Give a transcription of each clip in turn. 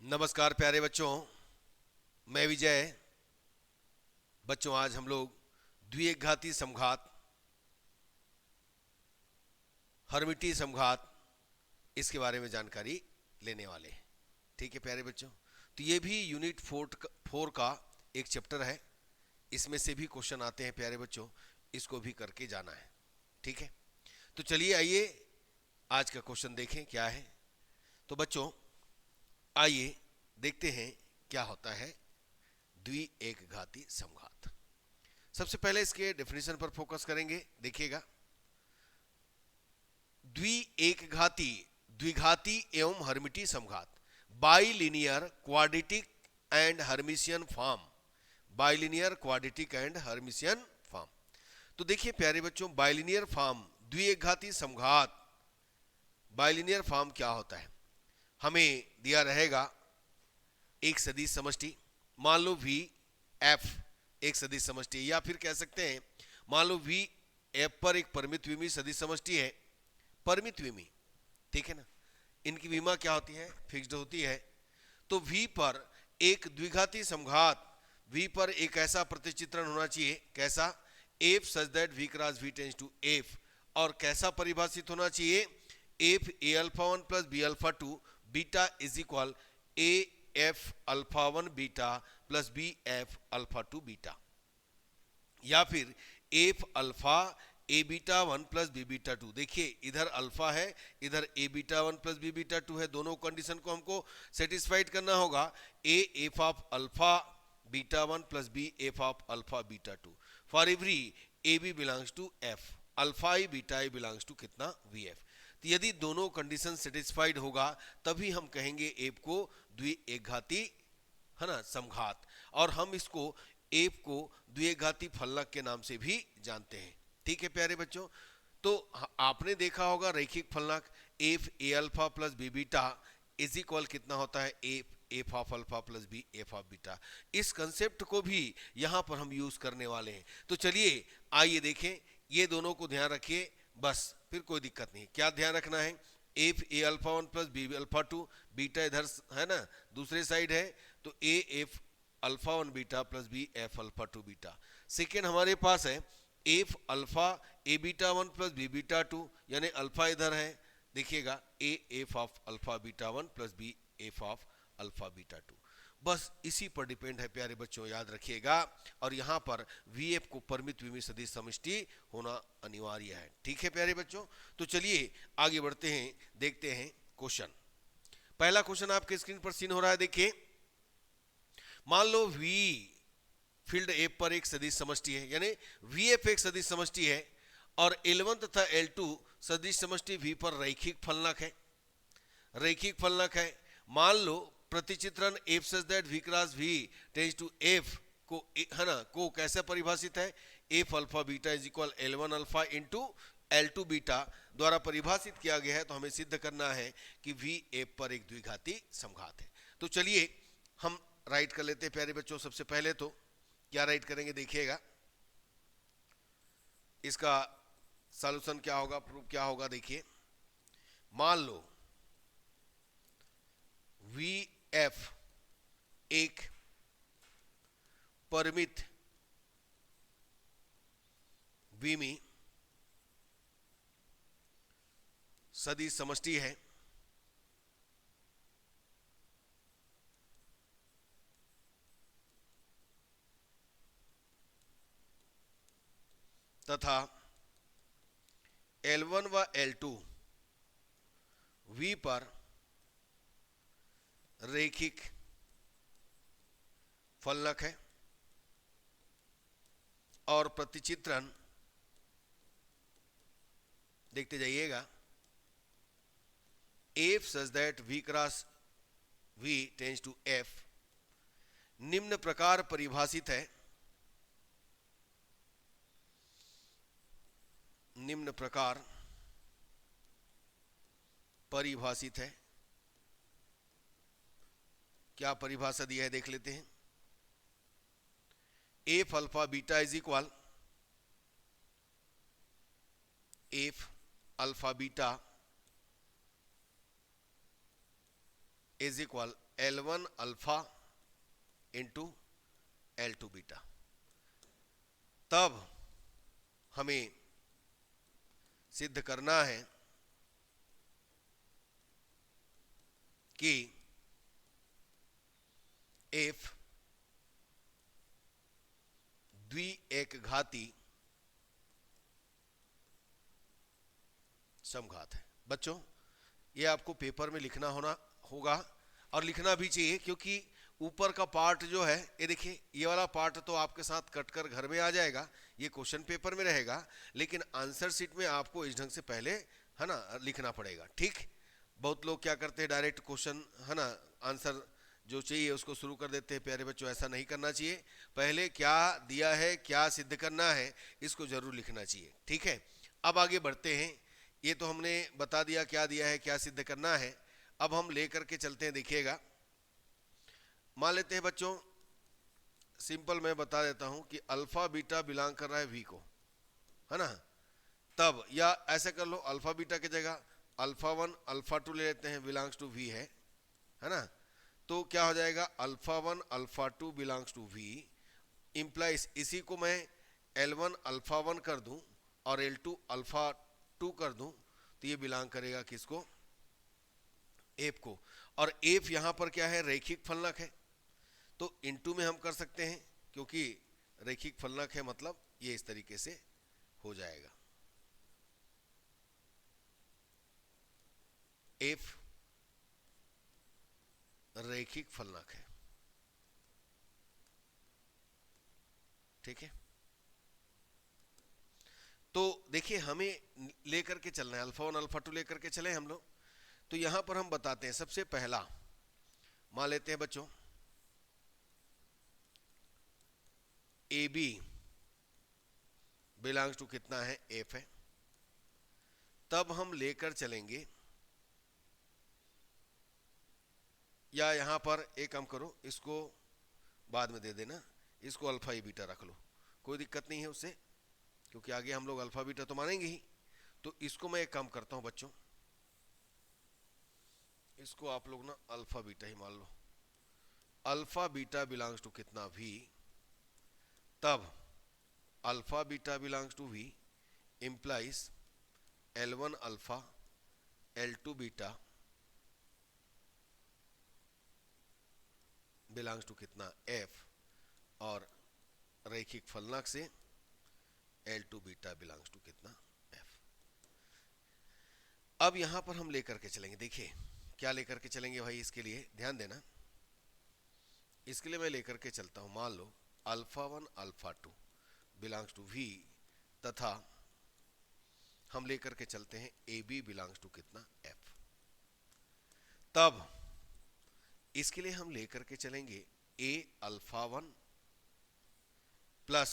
नमस्कार प्यारे बच्चों, मैं विजय। बच्चों, आज हम लोग द्विघाती समघात, हर्मिटी समघात, इसके बारे में जानकारी लेने वाले हैं। ठीक है प्यारे बच्चों, तो ये भी यूनिट 4 का एक चैप्टर है। इसमें से भी क्वेश्चन आते हैं प्यारे बच्चों, इसको भी करके जाना है। ठीक है, तो चलिए आइए आज का क्वेश्चन देखें क्या है। तो बच्चों आइए देखते हैं क्या होता है द्विघाती समघात। सबसे पहले इसके डेफिनेशन पर फोकस करेंगे। देखिएगा, द्विघाती, द्विघाती एवं हर्मिटी समघात, bilinear, quadratic and Hermitian form, bilinear, quadratic and Hermitian form. तो देखिए प्यारे बच्चों, बाइलिनियर फॉर्म, द्विघाती समघात, बाइलिनियर फॉर्म क्या होता है। हमें दिया रहेगा एक सदिश समष्टि, मान लो वी एफ एक सदिश समष्टि है, या फिर कह सकते हैं मान लो वी एफ पर एक परिमित विमी सदिश समष्टि है, परिमित विमी। ठीक है ना, इनकी विमा क्या होती है, फिक्स्ड होती है। तो वी पर एक द्विघाती समघात, वी पर एक ऐसा प्रतिचित्रण होना चाहिए, कैसा, f such that V cross V tends to f, और कैसा परिभाषित होना चाहिए, f A alpha one plus b alpha two beta is equal a F alpha one beta plus B F alpha two beta, या फिर f alpha ए beta one plus B beta two. देखिए इधर alpha है, इधर a beta one plus B beta two है, दोनों condition को हमको सेटिस्फाइड करना होगा। A F of alpha beta one plus B F of alpha beta two for every A B belongs to F, alpha E beta E belongs to कितना, V F. तो यदि दोनों कंडीशन सेटिस्फाइड होगा तभी हम कहेंगे एफ को द्विघाती, है ना, समघात। और हम इसको एफ को द्विघाती फलक के नाम से भी जानते हैं। ठीक है प्यारे बच्चों, तो आपने देखा होगा रैखिक फलक F A alpha plus B beta is equal कितना होता है, F F of alpha plus B F of beta. इस कंसेप्ट को भी यहां पर हम यूज करने वाले हैं। तो चलिए आइए देखें, ये दोनों को ध्यान रखिए, बस फिर कोई दिक्कत नहीं। क्या ध्यान रखना है, एफ ए alpha one plus b alpha two, beta इधर है ना दूसरे साइड है, तो a F alpha one beta plus B F alpha two beta. Second हमारे पास है एफ अल्फा ए beta one plus B beta two, यानी अल्फा इधर है, देखिएगा a F of alpha beta one plus B F of alpha beta two. बस इसी पर डिपेंड है प्यारे बच्चों, याद रखिएगा। और यहाँ पर वी एफ को परिमित विमी सदिश समष्टि होना अनिवार्य है। ठीक है प्यारे बच्चों, तो चलिए आगे बढ़ते हैं, देखते हैं क्वेश्चन। पहला क्वेश्चन आपके स्क्रीन पर सीन हो रहा है, देखिए। मान लो वी फील्ड एफ पर एक सदिश समष्टि है, यानी वी एफ एक सदिश समष्टि है, और L1 तथा L2 सदिश समष्टि V पर रैखिक फलनक है, रैखिक फलनक है। मान लो प्रतिचित्रण f such that V cross V tends to f को, है ना, को कैसे परिभाषित है, f alpha beta is equal L1 alpha into L2 beta द्वारा परिभाषित किया गया है। तो हमें सिद्ध करना है कि वी एफ पर एक द्विघाती समघात है। तो चलिए हम राइट कर लेते हैं प्यारे बच्चों। सबसे पहले तो क्या राइट करेंगे, देखिएगा इसका सॉल्यूशन क्या होगा, प्रूफ क्या होगा। देखिए मान लो वी एफ एक परिमित विमी सदिश समष्टि है, तथा L1 व L2 V पर रैखिक फलनक है, और प्रतिचित्रण देखते जाइएगा F such that V cross V tends to F निम्न प्रकार परिभाषित है, निम्न प्रकार परिभाषित है। क्या परिभाषा दिया है देख लेते हैं, F alpha beta is equal F alpha beta is equal L1 alpha into L2 beta. तब हमें सिद्ध करना है कि एफ द्वि एक घाती समघात है। बच्चों ये आपको पेपर में लिखना होगा और लिखना भी चाहिए, क्योंकि ऊपर का पार्ट जो है ये देखिए, ये वाला पार्ट तो आपके साथ कट कर घर में आ जाएगा, ये क्वेश्चन पेपर में रहेगा, लेकिन आंसर शीट में आपको इस ढंग से पहले है ना लिखना पड़ेगा। ठीक, बहुत लोग क्या करते हैं डायरेक्ट क्वेश्चन है ना आंसर जो चाहिए उसको शुरू कर देते हैं। प्यारे बच्चों ऐसा नहीं करना चाहिए, पहले क्या दिया है क्या सिद्ध करना है इसको जरूर लिखना चाहिए। ठीक है, अब आगे बढ़ते हैं। ये तो हमने बता दिया क्या दिया है क्या सिद्ध करना है। अब हम लेकर के चलते हैं, देखिएगा। मान लेते हैं बच्चों, सिंपल मैं बता देता हूं कि अल्फा बीटा बिलोंग कर रहा है वी को, है ना। तब या ऐसे कर लो, अल्फा बीटा की जगह अल्फा 1 अल्फा 2 ले लेते हैं, बिलोंग्स टू वी है ना। तो क्या हो जाएगा, alpha 1 alpha 2 belongs to V implies, इसी को मैं L1 अल्फा 1 कर दूं और L2 अल्फा 2 कर दूं, तो ये बिलोंग करेगा किसको, एफ को। और एफ यहां पर क्या है, रैखिक फलनक है, तो इनटू में हम कर सकते हैं, क्योंकि रैखिक फलनक है, मतलब ये इस तरीके से हो जाएगा। एफ रैखिक फलनक है, ठीक है। तो देखिए हमें लेकर के चलना है, अल्फा 1 अल्फा 2 लेकर के चले हम लोग। तो यहां पर हम बताते हैं, सबसे पहला मान लेते हैं बच्चों ए बी बिलोंग्स टू कितना है, एफ है। तब हम लेकर चलेंगे, या यहां पर एक काम करो, इसको बाद में दे देना, इसको अल्फा ई बीटा रख लो, कोई दिक्कत नहीं है उससे, क्योंकि आगे हम लोग अल्फा बीटा तो मानेंगे ही। तो इसको मैं एक काम करता हूं बच्चों, इसको आप लोग ना अल्फा बीटा ही मान लो, अल्फा बीटा बिलोंग्स टू कितना, वी। तब alpha beta belongs to V implies L1 alpha L2 beta belongs to कितना, एफ, और रैखिक फलनक से L2 बीटा बिलोंग्स टू कितना, एफ। अब यहां पर हम लेकर के चलेंगे, देखिए क्या लेकर के चलेंगे भाई, इसके लिए ध्यान देना। इसके लिए मैं लेकर के चलता हूं, मान लो alpha 1 alpha 2 belongs to V, तथा हम लेकर के चलते हैं ए बी बिलोंग्स टू कितना, एफ। तब इसके लिए हम लेकर के चलेंगे a alpha 1 plus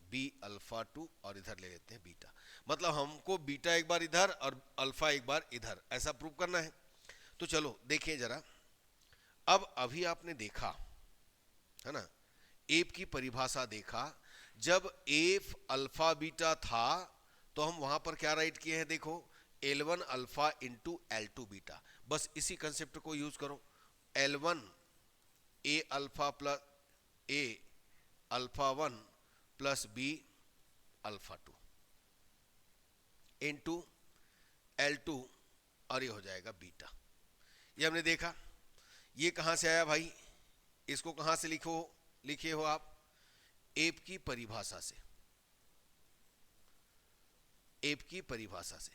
b alpha 2 और इधर ले लेते हैं बीटा, मतलब हमको बीटा एक बार इधर और अल्फा एक बार इधर, ऐसा प्रूव करना है। तो चलो देखिए जरा, अब अभी आपने देखा है ना, एफ की परिभाषा देखा, जब एफ अल्फा बीटा था तो हम वहां पर क्या राइट किए हैं, देखो L1 alpha into L2 beta, बस इसी कंसेप्ट को यूज करो। L1 a alpha plus a alpha 1 plus b alpha 2 into L2, और ये हो जाएगा बीटा। ये हमने देखा, ये कहां से आया भाई, इसको कहां से लिखे हो आप, एफ की परिभाषा से, एफ की परिभाषा से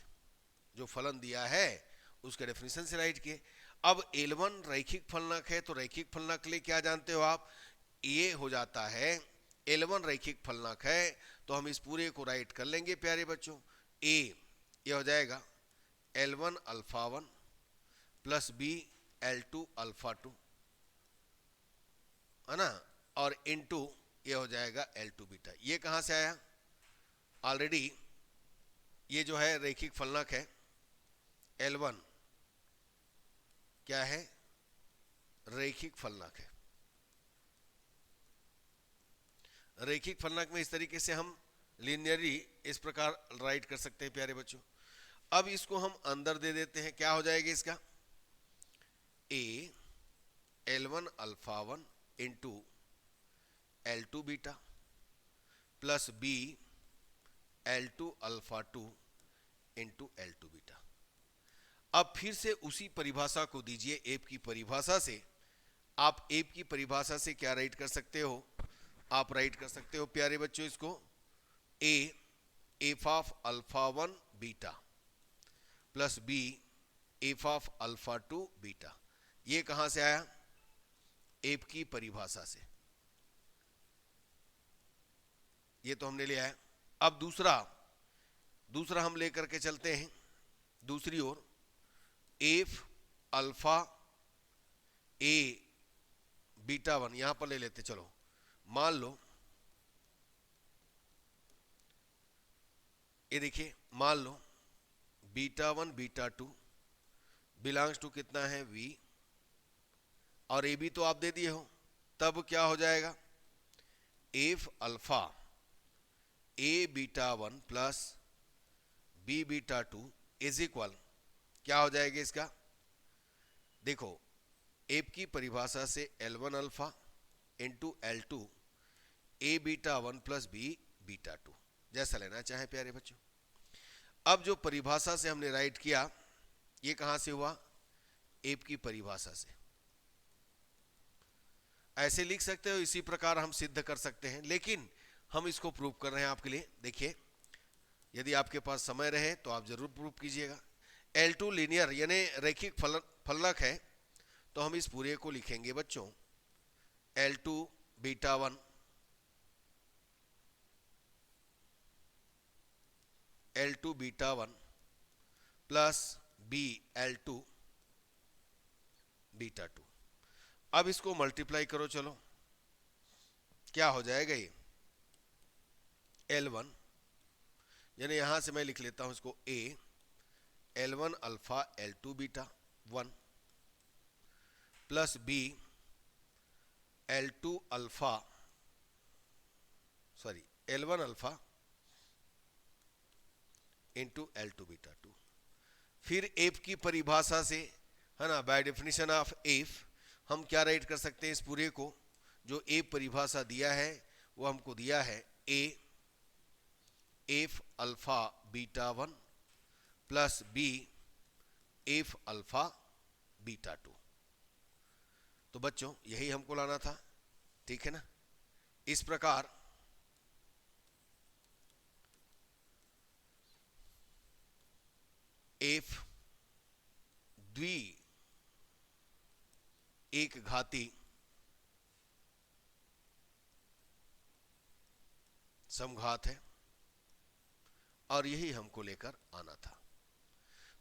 जो फलन दिया है उसके डेफिनेशन से राइट किए। अब L1 रैखिक फलनक है, तो रैखिक फलनक के लिए क्या जानते हो आप, ये हो जाता है L1 रैखिक फलनक है, तो हम इस पूरे को राइट कर लेंगे प्यारे बच्चों। ए ये हो जाएगा L1 alpha 1 plus B L2 alpha 2, है ना, और इनटू ये हो जाएगा L2 बीटा। ये कहां से आया, ऑलरेडी ये जो है रैखिक फलनक है, L1 क्या है, रैखिक फलनक है। रैखिक फलनक में इस तरीके से हम लीनियरली इस प्रकार राइट कर सकते हैं प्यारे बच्चों। अब इसको हम अंदर दे देते हैं, क्या हो जाएगा इसका, A L1 alpha 1 into L2 beta plus B L2 alpha 2 into L2 beta. अब फिर से उसी परिभाषा को दीजिए, एफ की परिभाषा से। आप एफ की परिभाषा से क्या राइट कर सकते हो? आप राइट कर सकते हो प्यारे बच्चों इसको, A F of alpha 1 beta plus B F of alpha 2 beta. ये कहां से आया? एफ की परिभाषा से। ये तो हमने लिया है। अब दूसरा हम लेकर के चलते हैं दूसरी ओर। एफ अल्फा ए बीटा 1 यहां पर ले लेते। चलो मान लो ये देखिए, मान low beta 1 beta 2 belongs to कितना है v, और ए बी तो आप दे दिए हो। तब क्या हो जाएगा? F alpha A beta 1 plus B beta 2 is equal, क्या हो जाएगा इसका? देखो एफ की परिभाषा से L1 अल्फा इंटू L2 ए बीटा 1 प्लस बी बीटा 2, जैसा लेना चाहे प्यारे बच्चों। अब जो परिभाषा से हमने राइट किया, ये कहां से हुआ? एफ की परिभाषा से। ऐसे लिख सकते हो, इसी प्रकार हम सिद्ध कर सकते हैं, लेकिन हम इसको प्रूव कर रहे हैं आपके लिए। देखिए, यदि आपके पास समय रहे तो आप जरूर प्रूव कीजिएगा। L2 लीनियर यानी रैखिक फलक है, तो हम इस पूरे को लिखेंगे बच्चों L2 beta 1 L2 beta 1 plus B L2 beta 2। अब इसको मल्टीप्लाई करो, चलो क्या हो जाएगा? ये L1 यानी यहां से मैं लिख लेता हूं इसको A L1 alpha L2 beta 1 plus B L2 alpha L1 alpha into L2 beta 2। फिर एफ की परिभाषा से, है ना, बाय डेफिनेशन ऑफ एफ हम क्या राइट कर सकते हैं? इस पूरे को जो एफ परिभाषा दिया है वो हमको दिया है A F alpha beta 1 plus B F alpha beta 2। तो बच्चों यही हमको लाना था, ठीक है ना। इस प्रकार एफ द्वि एक घाती समघात है, और यही हमको लेकर आना था।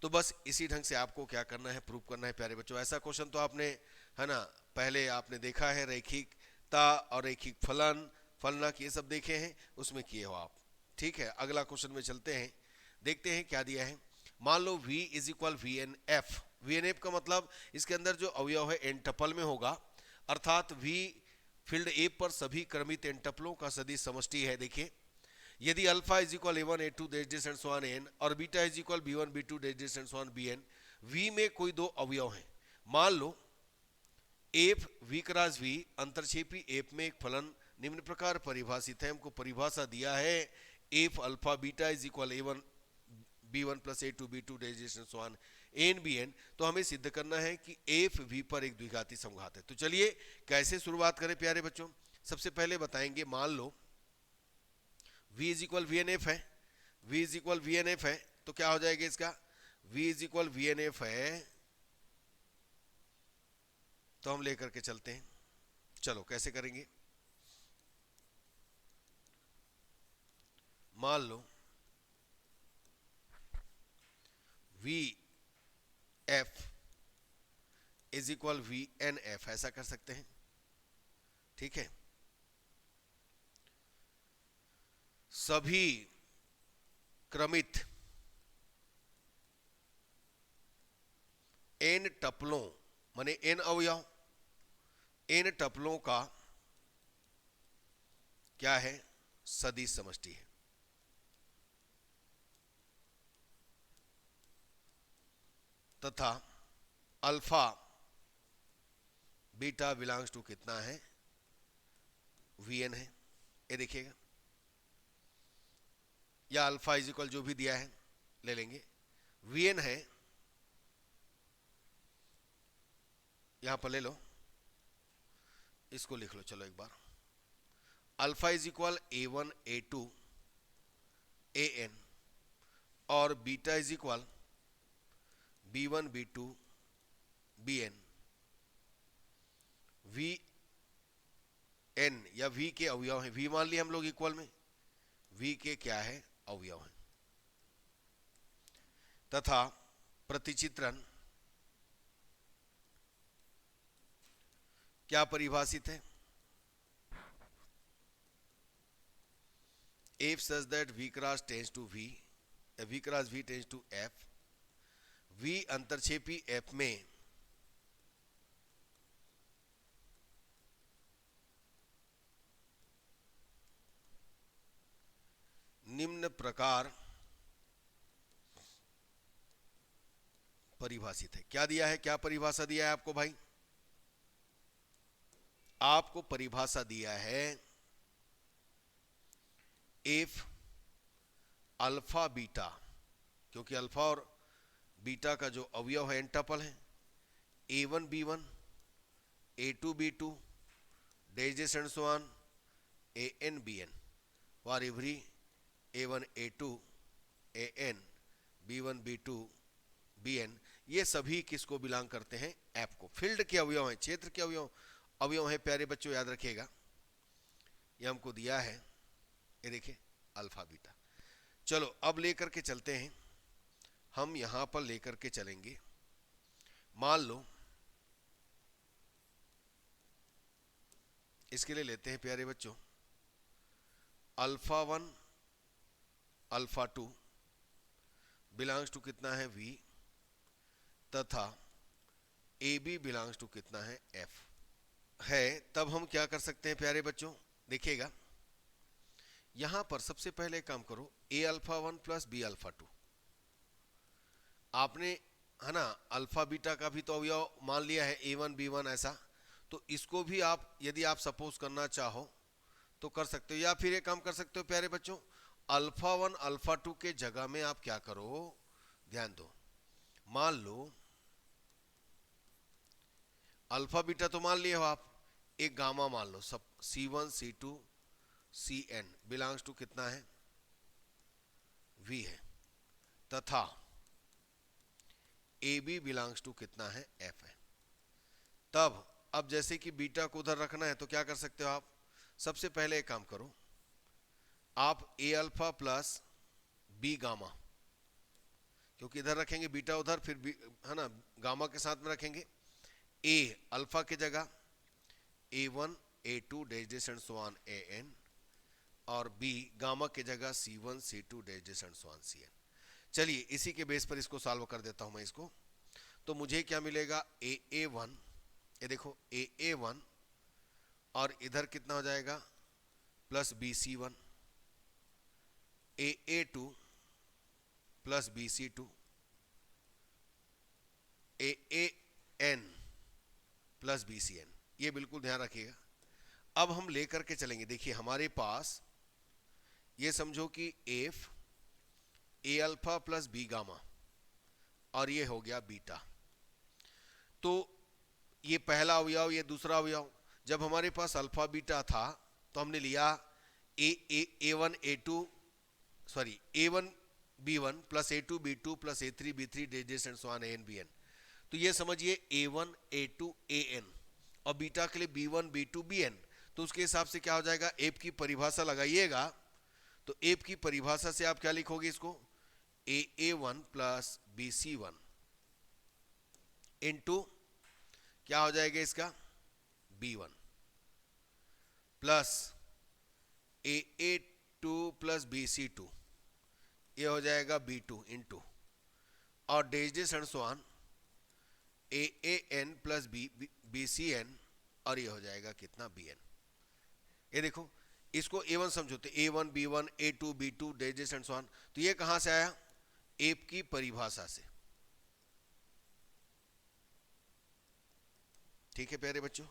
तो बस इसी ढंग से आपको क्या करना है? प्रूव करना है प्यारे बच्चों। ऐसा क्वेश्चन तो आपने, है ना, पहले आपने देखा है, रैखिकता और रैखिक फलनक ये सब देखे हैं, उसमें किए हो आप, ठीक है। अगला क्वेश्चन में चलते हैं, देखते हैं क्या दिया है। मान लो V is equal V N F का मतलब इसके अंदर जो अवयव है एंटपल में होगा, अर्थात V फील्ड ए पर सभी क्रमित एंटपलों का सदिश समष्टि है। देखिए, यदि alpha is equal A1 A2 and so on n और beta is equal B1 B2 and so on Bn, V में कोई दो अवयव हैं। मान लो एफ V क्रॉस V अंतरक्षेपी एफ में एक फलन निम्न प्रकार परिभाषित है। हमको परिभाषा दिया है f alpha beta is equal A1 B1 plus A2 B2 and so on an Bn। तो हमें सिद्ध करना है कि एफ V पर एक द्विघाती समघात है। तो चलिए कैसे शुरुआत करें प्यारे बच्चों। सबसे पहले बताएंगे, मान लो V is equal V N F है, V is equal V N F है, तो क्या हो जाएगा इसका? V is equal V N F है, तो हम लेकर के चलते हैं। चलो कैसे करेंगे? मान लो V F is equal V N F, ऐसा कर सकते हैं, ठीक है। सभी क्रमित एन टपलों माने एन अवयव, एन टपलों का क्या है? सदिश समष्टि है। तथा अल्फा बीटा बिलोंग्स टू कितना है, Vn है, ये देखिएगा, या अल्फा इज इक्वल जो भी दिया है ले लेंगे, Vn है, यहां पर ले लो, इसको लिख लो, चलो एक बार, alpha is equal A1 A2 An और beta is equal B1 B2 Bn, Vn या V के अवयव हैं, V मान लिया हम लोग इक्वल में, V के क्या है, अवयव हैं, तथा प्रतिचित्रण क्या परिभाषित है, if such that V cross tends to V, V cross V tends to F, V अंतरक्षेपी F में निम्न प्रकार परिभाषित है। क्या दिया है, क्या परिभाषा दिया है आपको भाई, आपको परिभाषा दिया है इफ अल्फा बीटा, क्योंकि अल्फा और बीटा का जो अवयव है एंटपल है, A1 B1 A2 B2 dash and so on AN BN for every A1 A2 AN B1 B2 BN, ये सभी किसको बिलोंग करते हैं, ऐप को। फील्ड के अवयव हैं, क्षेत्र के अवयव हैं प्यारे बच्चों, याद रखिएगा, ये हमको दिया है, ये देखिए अल्फा बीटा। चलो अब लेकर के चलते हैं, हम यहां पर लेकर के चलेंगे, मान लो इसके लिए लेते हैं प्यारे बच्चों अल्फा 1 अल्फा 2 बिलोंग्स टू कितना है V, तथा AB बिलोंग्स टू कितना है F है, तब हम क्या कर सकते हैं प्यारे बच्चों, देखिएगा यहां पर सबसे पहले काम करो, A alpha 1 plus B alpha 2, आपने है ना अल्फा बीटा का भी तो अवयव मान लिया है A1 B1 ऐसा, तो इसको भी आप यदि आप सपोज करना चाहो तो कर सकते हो, या फिर एक काम कर सकते हो प्यारे बच्चों, अल्फा 1 अल्फा 2 के जगह में आप क्या करो, ध्यान दो, मान लो अल्फा बीटा तो मान लिए हो आप, एक गामा मान लो, सब C1 C2 Cn belongs to कितना है, V है, तथा AB बिलोंग्स टू कितना है, F है। तब अब जैसे कि बीटा को उधर रखना है तो क्या कर सकते हो आप, सबसे पहले एक काम करो, आप A alpha plus B gamma, क्योंकि इधर रखेंगे बीटा उधर, फिर B, है ना गामा के साथ में रखेंगे, A अल्फा की जगह A1 A2 dash and so on AN और B गामा की जगह C1 C2 dash and so on CN। चलिए इसी के बेस पर इसको सॉल्व कर देता हूं मैं इसको, तो मुझे क्या मिलेगा, AA1, ये देखो AA1 और इधर कितना हो जाएगा plus BC1, AA2 plus BC2, AAN plus BCN, ये बिल्कुल ध्यान रखिएगा। अब हम लेकर के चलेंगे, देखिए हमारे पास ये समझो कि F A alpha plus B gamma और ये हो गया बीटा, तो ये पहला अवयव, ये दूसरा अवयव, जब हमारे पास अल्फा बीटा था तो हमने लिया A1 A2 sorry A1 B1 plus A2 B2 plus A3 B3 dash and so on AN BN, तो ये समझिए A1 A2 AN और बीटा के लिए B1 B2 BN, तो उसके हिसाब से क्या हो जाएगा, एप की परिभाषा लगाइएगा, तो एप की परिभाषा से आप क्या लिखोगे इसको, AA1 प्लस BC1 इंटू क्या हो जाएगा इसका B1 plus AA2 plus BC2, ये हो जाएगा B2 इंटू और dash and so on AAN plus BCN और ये हो जाएगा कितना BN। ये देखो इसको A1 समझो तो A1 B1 A2 B2 dash and so on, तो ये कहां से आया, एप की परिभाषा से, ठीक है प्यारे बच्चों।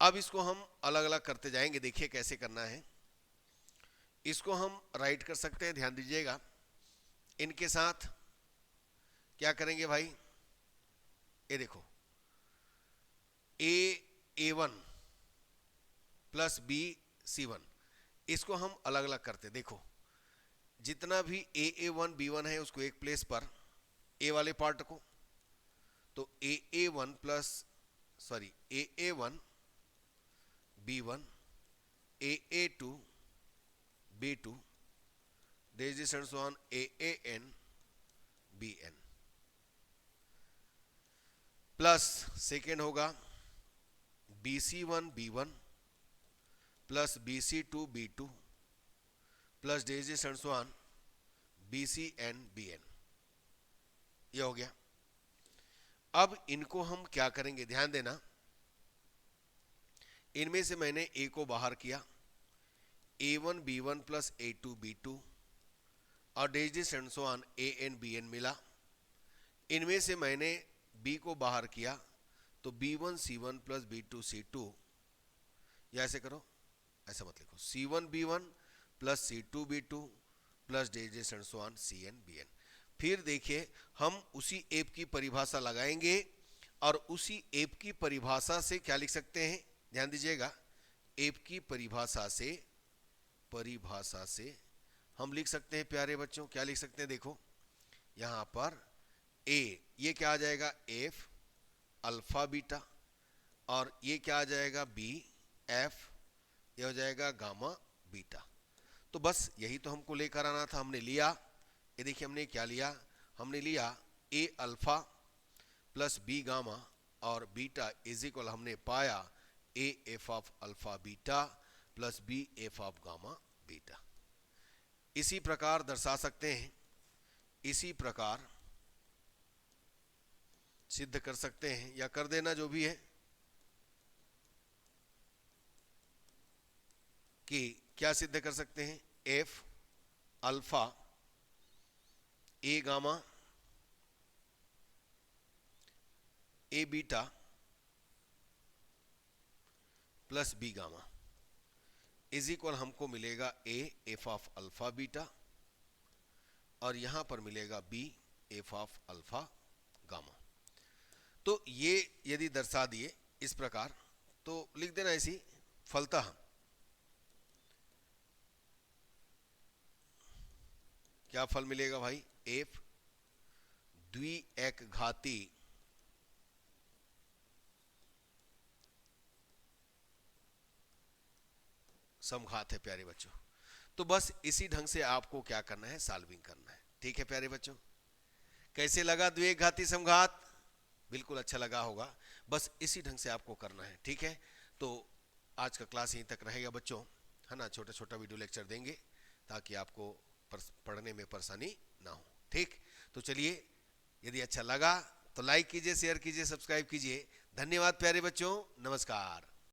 अब इसको हम अलग अलग करते जाएंगे, देखिए कैसे करना है। इसको हम राइट कर सकते हैं, ध्यान दीजिएगा। इनके साथ क्या करेंगे भाई, ये देखो A1 प्लस BC1, इसको हम अलग अलग करते। देखो जितना भी AA1 B1 है उसको एक प्लेस पर, ए वाले पार्ट को, तो AA1 plus sorry AA1 B1 AA2 B2 resistance on AAN BN plus second होगा BC1 B1 plus BC2 B2 plus resistance on BCN BN। ये हो गया। अब इनको हम क्या करेंगे, ध्यान देना। इनमें से मैंने A को बाहर किया, A1 B1 plus A2 B2 और रेजिस्टेंस ऑन AN BN मिला। इनमें से मैंने B को बाहर किया, तो B1 C1 plus B2 C2, या ऐसे करो, ऐसा मत लिखो, C1 B1 plus C2 B2 plus resistance on CN BN। फिर देखिए हम उसी एप की परिभाषा लगाएंगे और उसी एप की परिभाषा से क्या लिख सकते हैं, ध्यान दीजिएगा। एप की परिभाषा से हम लिख सकते हैं प्यारे बच्चों, क्या लिख सकते हैं, देखो यहां पर A ये क्या आ जाएगा, F अल्फा बीटा, और ये क्या आ जाएगा, B F ये हो जाएगा गामा बीटा। तो बस यही तो हमको लेकर आना था, हमने लिया। ये देखिए हमने क्या लिया, हमने लिया A alpha plus B gamma और बीटा इज इक्वल, हमने पाया A F of alpha beta plus B F of gamma beta. इसी प्रकार दर्शा सकते हैं, इसी प्रकार सिद्ध कर सकते हैं, या कर देना जो भी है, कि क्या सिद्ध कर सकते हैं, F alpha A gamma A beta plus B gamma is equal हमको मिलेगा A F of alpha beta और यहां पर मिलेगा B F of alpha gamma. तो ये यदि दर्शा दिए इस प्रकार तो लिख देना ऐसी फलतः क्या फल मिलेगा भाई, F द्विएक घाती समघात है प्यारे बच्चों। तो बस इसी ढंग से आपको क्या करना है, सॉल्विंग करना है। ठीक है प्यारे बच्चों, कैसे लगा द्विएक घाती समघात, बिल्कुल अच्छा लगा होगा। बस इसी ढंग से आपको करना है। ठीक है, तो आज का क्लास यहीं तक रहेगा बच्चों, है ना। छोटा छोटा वीडियो लेक्चर देंगे ताकि आपको पढ़ने में परेशानी ना हो। ठीक, तो चलिए, यदि अच्छा लगा तो लाइक कीजिए, शेयर कीजिए, सब्सक्राइब कीजिए। धन्यवाद प्यारे बच्चों, नमस्कार।